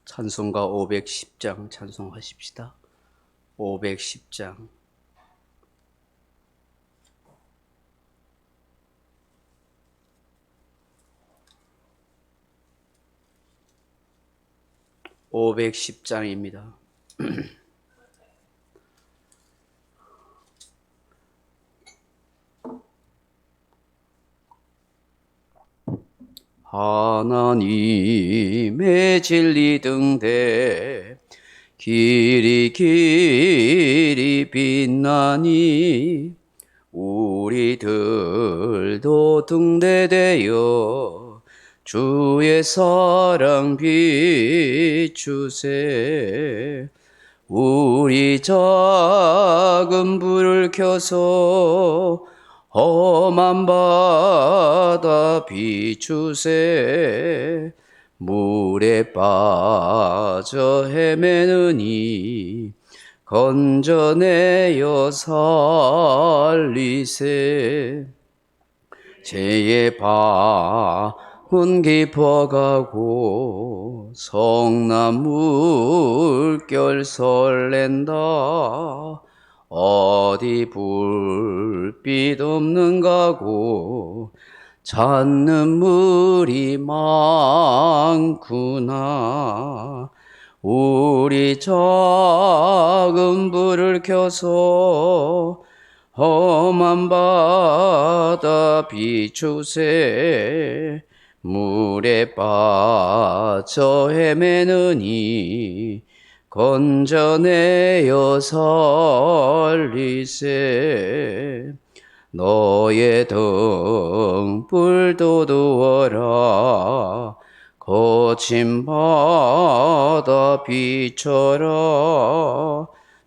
찬송가 510장 찬송하십시다. 510장. (510장입니다) 하나님의 진리 등대 길이 빛나니 우리들도 등대되어 주의 사랑 비추세. 우리 작은 불을 켜서 험한 바다 비추세. 물에 빠져 헤매느니 건져내어 살리세. 죄의 밤은 깊어가고 성난 물결 설렌다. 어디 불빛 없는가고 찾는 물이 많구나. 우리 작은 불을 켜서 험한 바다 비추세. 물에 빠져 헤매느니 건져내어 살리세. 너의 등불 돋우어라. 거친 바다 비춰라.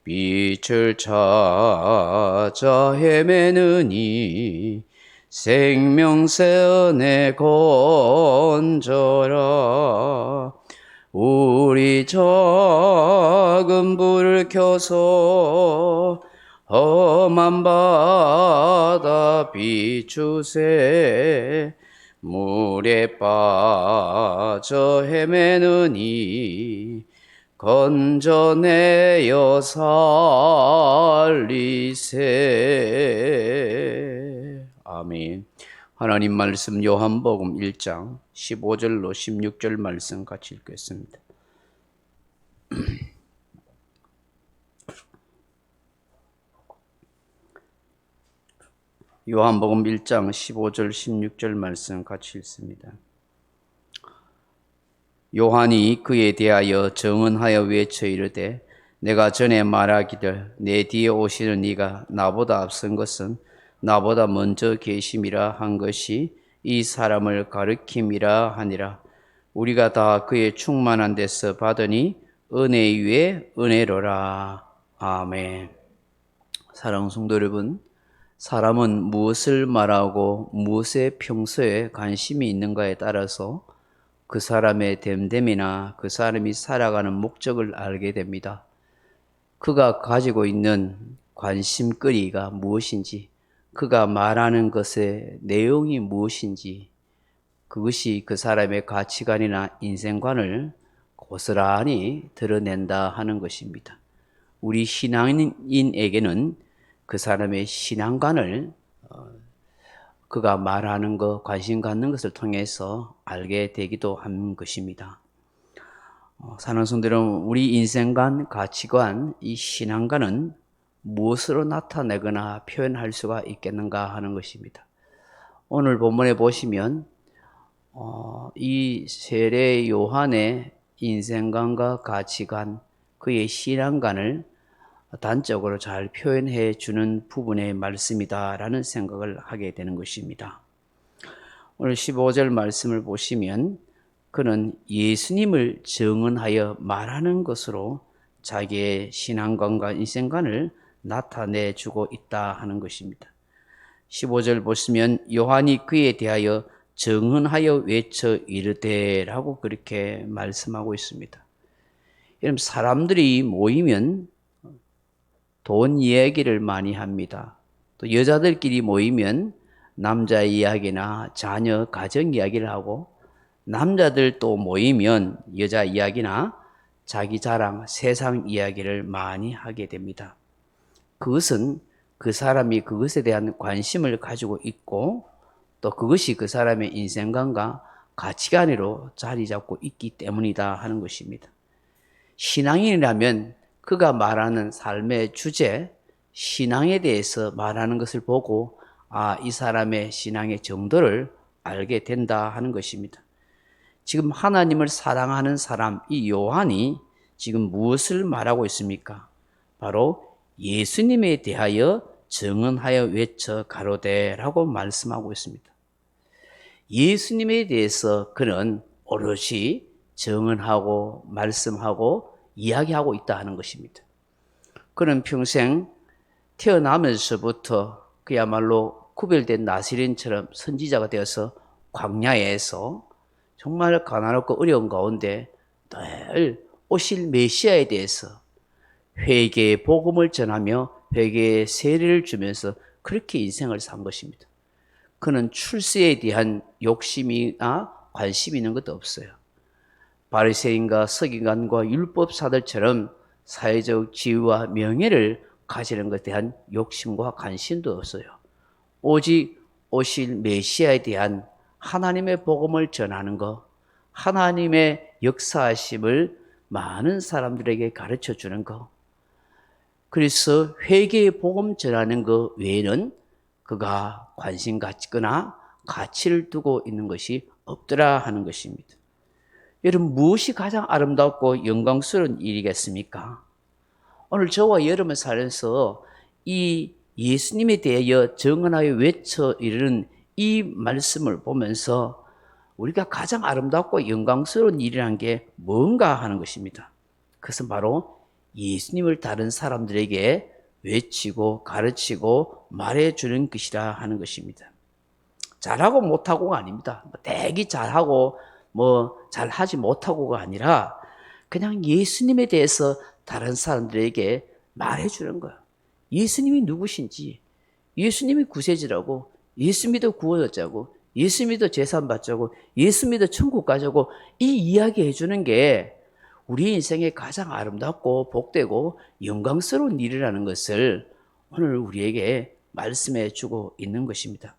빛을 찾아 헤매느니 생명새 은혜 건져라. 우리 작은 불을 켜서 험한 바다 비추세. 물에 빠져 헤매느니 건져내어 살리세. 아멘. 하나님 말씀 요한복음 1장 15절로 16절 말씀 같이 읽겠습니다. 요한복음 1장 15절 16절 말씀 같이 읽습니다. 요한이 그에 대하여 정언하여 외쳐 이르되 내가 전에 말하기를 내 뒤에 오시는 이가 나보다 앞선 것은 나보다 먼저 계심이라 한 것이 이 사람을 가리킴이라 하니라. 우리가 다 그의 충만한 데서 받으니 은혜 위에 은혜로라. 아멘. 사랑하는 성도 여러분, 사람은 무엇을 말하고 무엇에 평소에 관심이 있는가에 따라서 그 사람의 됨됨이나 그 사람이 살아가는 목적을 알게 됩니다. 그가 가지고 있는 관심거리가 무엇인지, 그가 말하는 것의 내용이 무엇인지, 그것이 그 사람의 가치관이나 인생관을 고스란히 드러낸다 하는 것입니다. 우리 신앙인에게는 그 사람의 신앙관을 그가 말하는 것, 관심 갖는 것을 통해서 알게 되기도 한 것입니다. 사랑하는 성도 여러분, 우리 인생관, 가치관, 이 신앙관은 무엇으로 나타내거나 표현할 수가 있겠는가 하는 것입니다. 오늘 본문에 보시면 이 세례 요한의 인생관과 가치관, 그의 신앙관을 단적으로 잘 표현해 주는 부분의 말씀이다라는 생각을 하게 되는 것입니다. 오늘 15절 말씀을 보시면 그는 예수님을 증언하여 말하는 것으로 자기의 신앙관과 인생관을 나타내 주고 있다 하는 것입니다. 15절 보시면 요한이 그에 대하여 증언하여 외쳐 이르되라고 그렇게 말씀하고 있습니다. 여러분, 사람들이 모이면 돈 이야기를 많이 합니다. 또 여자들끼리 모이면 남자 이야기나 자녀, 가정 이야기를 하고, 남자들 또 모이면 여자 이야기나 자기 자랑, 세상 이야기를 많이 하게 됩니다. 그것은 그 사람이 그것에 대한 관심을 가지고 있고 또 그것이 그 사람의 인생관과 가치관으로 자리 잡고 있기 때문이다 하는 것입니다. 신앙인이라면 그가 말하는 삶의 주제, 신앙에 대해서 말하는 것을 보고 이 사람의 신앙의 정도를 알게 된다 하는 것입니다. 지금 하나님을 사랑하는 사람, 이 요한이 지금 무엇을 말하고 있습니까? 바로 예수님에 대하여 증언하여 외쳐 가로되라고 말씀하고 있습니다. 예수님에 대해서 그는 오롯이 증언하고 말씀하고 이야기하고 있다 하는 것입니다. 그는 평생 태어나면서부터 그야말로 구별된 나시린처럼 선지자가 되어서 광야에서 정말 가난하고 어려운 가운데 늘 오실 메시아에 대해서 회개의 복음을 전하며 회개의 세례를 주면서 그렇게 인생을 산 것입니다. 그는 출세에 대한 욕심이나 관심이 있는 것도 없어요. 바리새인과 서기관과 율법사들처럼 사회적 지위와 명예를 가지는 것에 대한 욕심과 관심도 없어요. 오직 오실 메시아에 대한 하나님의 복음을 전하는 것, 하나님의 역사하심을 많은 사람들에게 가르쳐 주는 것, 그래서 회개의 복음 전하는 것 외에는 그가 관심 갖거나 가치를 두고 있는 것이 없더라 하는 것입니다. 여러분, 무엇이 가장 아름답고 영광스러운 일이겠습니까? 오늘 저와 여러분 살면서 이 예수님에 대하여 증언하여 외쳐 이르는 이 말씀을 보면서 우리가 가장 아름답고 영광스러운 일이라는 게 뭔가 하는 것입니다. 그것은 바로 예수님을 다른 사람들에게 외치고 가르치고 말해주는 것이라 하는 것입니다. 잘하고 못하고가 아닙니다. 되게 잘하고 잘하지 못하고가 아니라 그냥 예수님에 대해서 다른 사람들에게 말해주는 거예요. 예수님이 누구신지, 예수님이 구세주라고, 예수 믿어 구원받자고, 예수 믿어 재산 받자고, 예수 믿어 천국 가자고 이 이야기 해주는 게 우리 인생에 가장 아름답고 복되고 영광스러운 일이라는 것을 오늘 우리에게 말씀해 주고 있는 것입니다.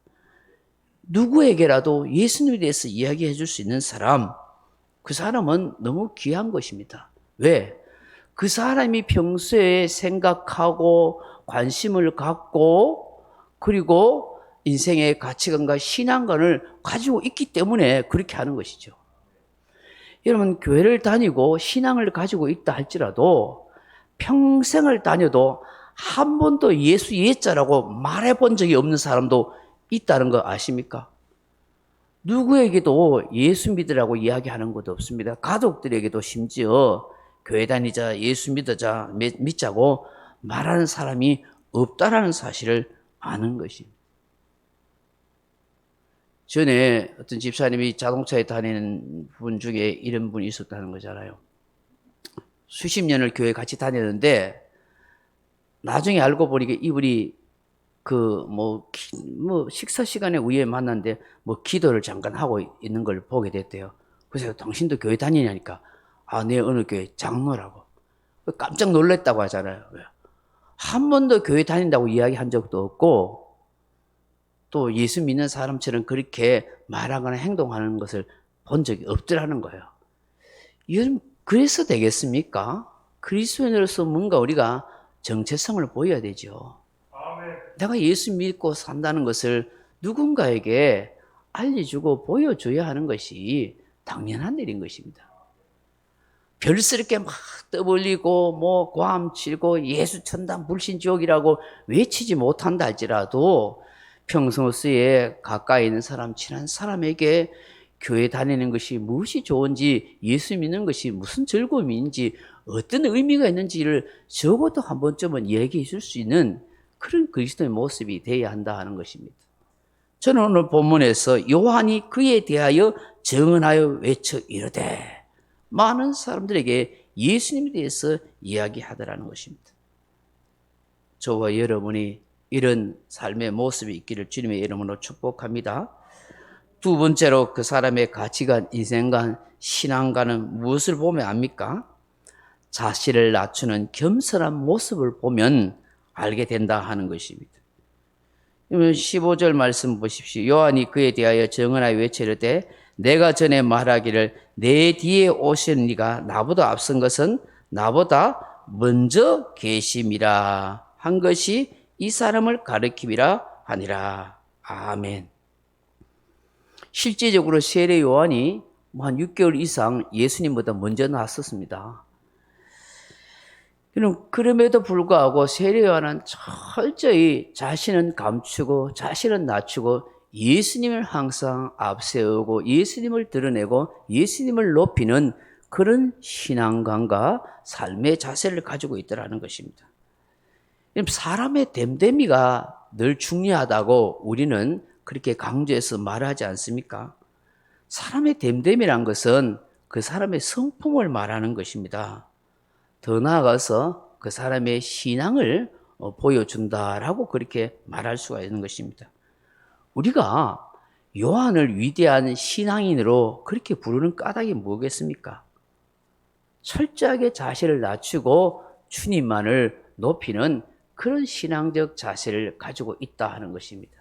누구에게라도 예수님에 대해서 이야기해 줄 수 있는 사람, 그 사람은 너무 귀한 것입니다. 왜? 그 사람이 평소에 생각하고 관심을 갖고 그리고 인생의 가치관과 신앙관을 가지고 있기 때문에 그렇게 하는 것이죠. 여러분, 교회를 다니고 신앙을 가지고 있다 할지라도 평생을 다녀도 한 번도 예수 예자라고 말해본 적이 없는 사람도 있다는 거 아십니까? 누구에게도 예수 믿으라고 이야기하는 것도 없습니다. 가족들에게도 심지어 교회 다니자, 예수 믿자고 말하는 사람이 없다라는 사실을 아는 것입니다. 전에 어떤 집사님이 자동차에 다니는 분 중에 이런 분이 있었다는 거잖아요. 수십 년을 교회 같이 다녔는데 나중에 알고 보니까 이분이 식사 시간에 우연히 만났는데 기도를 잠깐 하고 있는 걸 보게 됐대요. 그래서 당신도 교회 다니냐니까 네, 어느 교회 장로라고. 깜짝 놀랐다고 하잖아요. 한 번도 교회 다닌다고 이야기한 적도 없고 또 예수 믿는 사람처럼 그렇게 말하거나 행동하는 것을 본 적이 없더라는 거예요. 이건 그래서 되겠습니까? 그리스도인으로서 뭔가 우리가 정체성을 보여야 되죠. 내가 예수 믿고 산다는 것을 누군가에게 알려주고 보여줘야 하는 것이 당연한 일인 것입니다. 별스럽게 막 떠벌리고 고함치고 예수 천당 불신지옥이라고 외치지 못한다 할지라도 평소에 가까이 있는 사람, 친한 사람에게 교회 다니는 것이 무엇이 좋은지, 예수 믿는 것이 무슨 즐거움인지, 어떤 의미가 있는지를 적어도 한 번쯤은 얘기해 줄 수 있는 그런 그리스도의 모습이 되어야 한다 하는 것입니다. 저는 오늘 본문에서 요한이 그에 대하여 증언하여 외쳐 이르되 많은 사람들에게 예수님에 대해서 이야기하더라는 것입니다. 저와 여러분이 이런 삶의 모습이 있기를 주님의 이름으로 축복합니다. 두 번째로 그 사람의 가치관, 인생관, 신앙관은 무엇을 보면 압니까? 자신을 낮추는 겸손한 모습을 보면 알게 된다 하는 것입니다. 15절 말씀 보십시오. 요한이 그에 대하여 정언하여 외치르되 내가 전에 말하기를 내 뒤에 오시는 이가 나보다 앞선 것은 나보다 먼저 계심이라 한 것이 이 사람을 가리킴이라 하니라. 아멘. 실제적으로 세례 요한이 한 6개월 이상 예수님보다 먼저 나섰습니다. 그럼에도 불구하고 세례 요한은 철저히 자신은 감추고 자신은 낮추고 예수님을 항상 앞세우고 예수님을 드러내고 예수님을 높이는 그런 신앙관과 삶의 자세를 가지고 있더라는 것입니다. 사람의 됨됨이가 늘 중요하다고 우리는 그렇게 강조해서 말하지 않습니까? 사람의 됨됨이란 것은 그 사람의 성품을 말하는 것입니다. 더 나아가서 그 사람의 신앙을 보여준다라고 그렇게 말할 수가 있는 것입니다. 우리가 요한을 위대한 신앙인으로 그렇게 부르는 까닭이 뭐겠습니까? 철저하게 자신을 낮추고 주님만을 높이는 그런 신앙적 자세를 가지고 있다 하는 것입니다.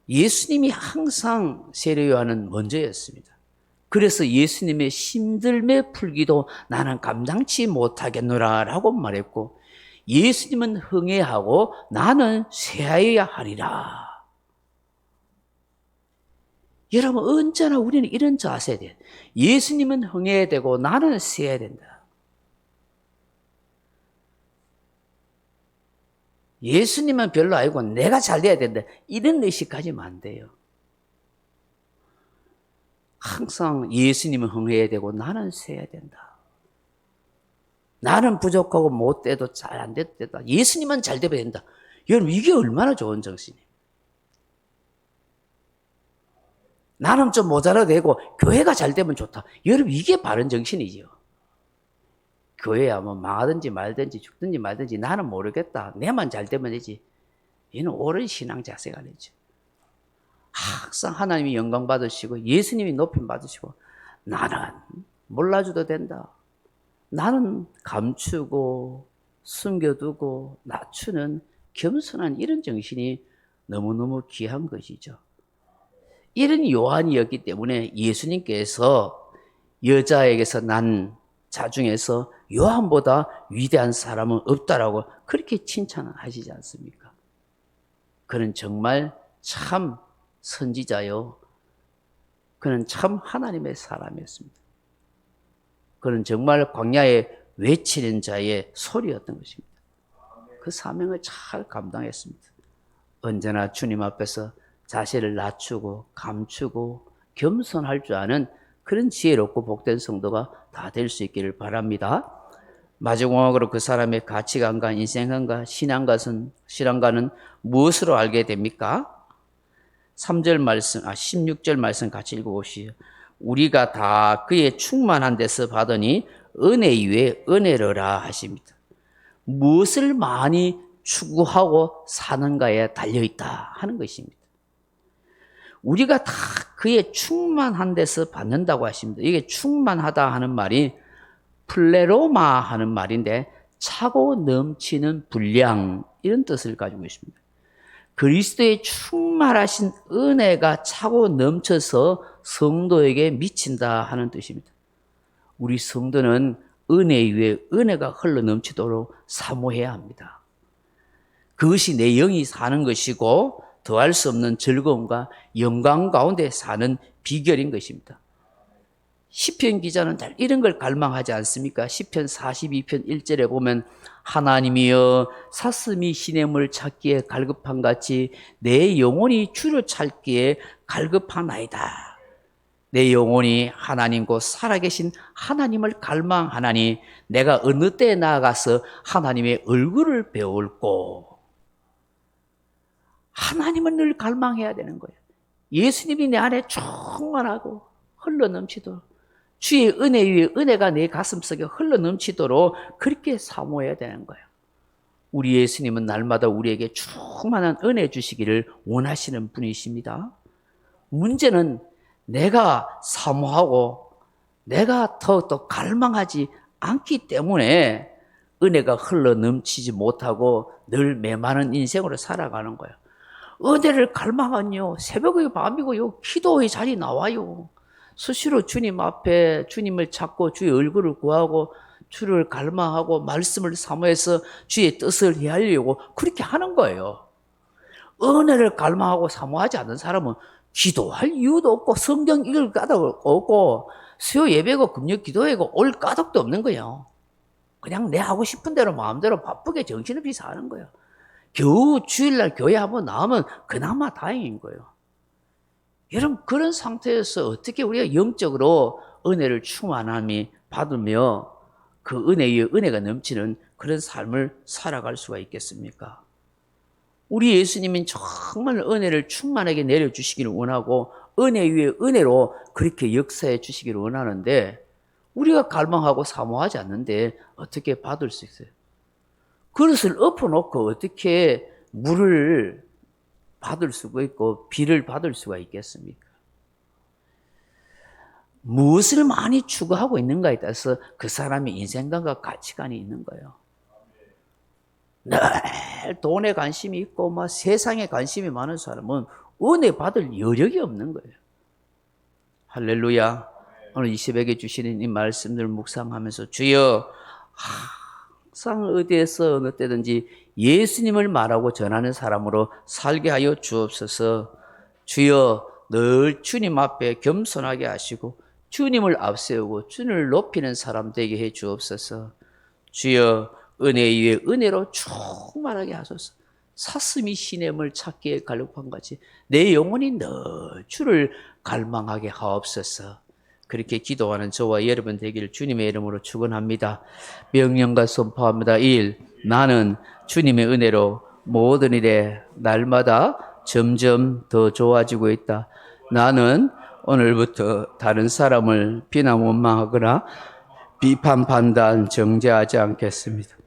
예수님이 항상 세례 요한은 먼저였습니다. 그래서 예수님의 심들매 풀기도 나는 감당치 못하겠노라 라고 말했고 예수님은 흥해하고 나는 쇠하여야 하리라. 여러분 언제나 우리는 이런 자세에 대해 예수님은 흥해야 되고 나는 쇠해야 된다. 예수님은 별로 아니고 내가 잘 돼야 된다. 이런 의식 가지면 안 돼요. 항상 예수님은 흥해야 되고 나는 쇠해야 된다. 나는 부족하고 못돼도 잘 안 돼도 된다. 예수님은 잘 되면 된다. 여러분 이게 얼마나 좋은 정신이에요. 나는 좀 모자라도 되고 교회가 잘 되면 좋다. 여러분 이게 바른 정신이지요. 교회야 뭐 망하든지 말든지 죽든지 말든지 나는 모르겠다. 내만 잘 되면 되지. 얘는 옳은 신앙 자세가 아니죠. 항상 하나님이 영광 받으시고 예수님이 높임 받으시고 나는 몰라줘도 된다. 나는 감추고 숨겨두고 낮추는 겸손한 이런 정신이 너무너무 귀한 것이죠. 이런 요한이었기 때문에 예수님께서 여자에게서 난 자 중에서 요한보다 위대한 사람은 없다라고 그렇게 칭찬하시지 않습니까? 그는 정말 참 선지자요. 그는 참 하나님의 사람이었습니다. 그는 정말 광야에 외치는 자의 소리였던 것입니다. 그 사명을 잘 감당했습니다. 언제나 주님 앞에서 자신을 낮추고 감추고 겸손할 줄 아는 그런 지혜롭고 복된 성도가 다 될 수 있기를 바랍니다. 마지막으로 그 사람의 가치관과 인생관과 신앙과는 무엇으로 알게 됩니까? 3절 말씀, 16절 말씀 같이 읽어보시죠. 우리가 다 그의 충만한 데서 받으니 은혜 위에 은혜로라 하십니다. 무엇을 많이 추구하고 사는가에 달려있다 하는 것입니다. 우리가 다 그의 충만한 데서 받는다고 하십니다. 이게 충만하다 하는 말이 플레로마 하는 말인데 차고 넘치는 분량 이런 뜻을 가지고 있습니다. 그리스도의 충만하신 은혜가 차고 넘쳐서 성도에게 미친다 하는 뜻입니다. 우리 성도는 은혜 위에 은혜가 흘러 넘치도록 사모해야 합니다. 그것이 내 영이 사는 것이고 더할 수 없는 즐거움과 영광 가운데 사는 비결인 것입니다. 시편 기자는 잘 이런 걸 갈망하지 않습니까? 시편 42편 1절에 보면 하나님이여 사슴이 시냇물 찾기에 갈급한 같이 내 영혼이 주를 찾기에 갈급하나이다. 내 영혼이 하나님 곧 살아계신 하나님을 갈망하나니 내가 어느 때에 나아가서 하나님의 얼굴을 배울고. 하나님은 늘 갈망해야 되는 거예요. 예수님이 내 안에 충만하고 흘러넘치도록 주의 은혜 위에 은혜가 내 가슴속에 흘러넘치도록 그렇게 사모해야 되는 거예요. 우리 예수님은 날마다 우리에게 충만한 은혜 주시기를 원하시는 분이십니다. 문제는 내가 사모하고 내가 더욱더 갈망하지 않기 때문에 은혜가 흘러 넘치지 못하고 늘 메마른 인생으로 살아가는 거예요. 은혜를 갈망하면요, 새벽이 밤이고요, 기도의 자리 나와요. 수시로 주님 앞에 주님을 찾고 주의 얼굴을 구하고 주를 갈망하고 말씀을 사모해서 주의 뜻을 헤아리려고 그렇게 하는 거예요. 은혜를 갈망하고 사모하지 않는 사람은 기도할 이유도 없고 성경 읽을 까닭도 없고 수요 예배고 금요 기도회고 올 까닭도 없는 거예요. 그냥 내 하고 싶은 대로 마음대로 바쁘게 정신없이 사는 거예요. 겨우 주일날 교회 한번 나오면 그나마 다행인 거예요. 여러분, 그런 상태에서 어떻게 우리가 영적으로 은혜를 충만함이 받으며 그 은혜에 은혜가 넘치는 그런 삶을 살아갈 수가 있겠습니까? 우리 예수님은 정말 은혜를 충만하게 내려주시기를 원하고 은혜 위에 은혜로 그렇게 역사해 주시기를 원하는데 우리가 갈망하고 사모하지 않는데 어떻게 받을 수 있어요? 그릇을 엎어놓고 어떻게 물을 받을 수가 있고 비를 받을 수가 있겠습니까? 무엇을 많이 추구하고 있는가에 따라서 그 사람의 인생관과 가치관이 있는 거예요. 늘 돈에 관심이 있고 막 세상에 관심이 많은 사람은 은혜 받을 여력이 없는 거예요. 할렐루야. 오늘 이 새벽에 주시는 이 말씀들을 묵상하면서 주여, 항상 어디에서 어느 때든지 예수님을 말하고 전하는 사람으로 살게 하여 주옵소서. 주여, 늘 주님 앞에 겸손하게 하시고 주님을 앞세우고 주님을 높이는 사람 되게 해 주옵소서. 주여, 은혜 위에 은혜로 충만하게 하소서. 사슴이 시냇물 찾기에 갈급한 같이 내 영혼이 늘 주를 갈망하게 하옵소서. 그렇게 기도하는 저와 여러분 되기를 주님의 이름으로 축원합니다. 명령과 선포합니다. 1. 나는 주님의 은혜로 모든 일에 날마다 점점 더 좋아지고 있다. 나는 오늘부터 다른 사람을 비난 원망하거나 비판 판단 정죄하지 않겠습니다.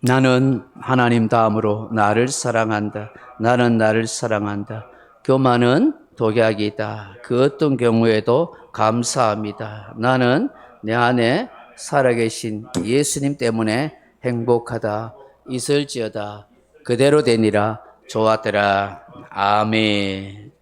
나는 하나님 다음으로 나를 사랑한다. 나는 나를 사랑한다. 교만은 독약이다. 그 어떤 경우에도 감사합니다. 나는 내 안에 살아계신 예수님 때문에 행복하다. 있을지어다. 그대로 되니라. 좋았더라. 아멘.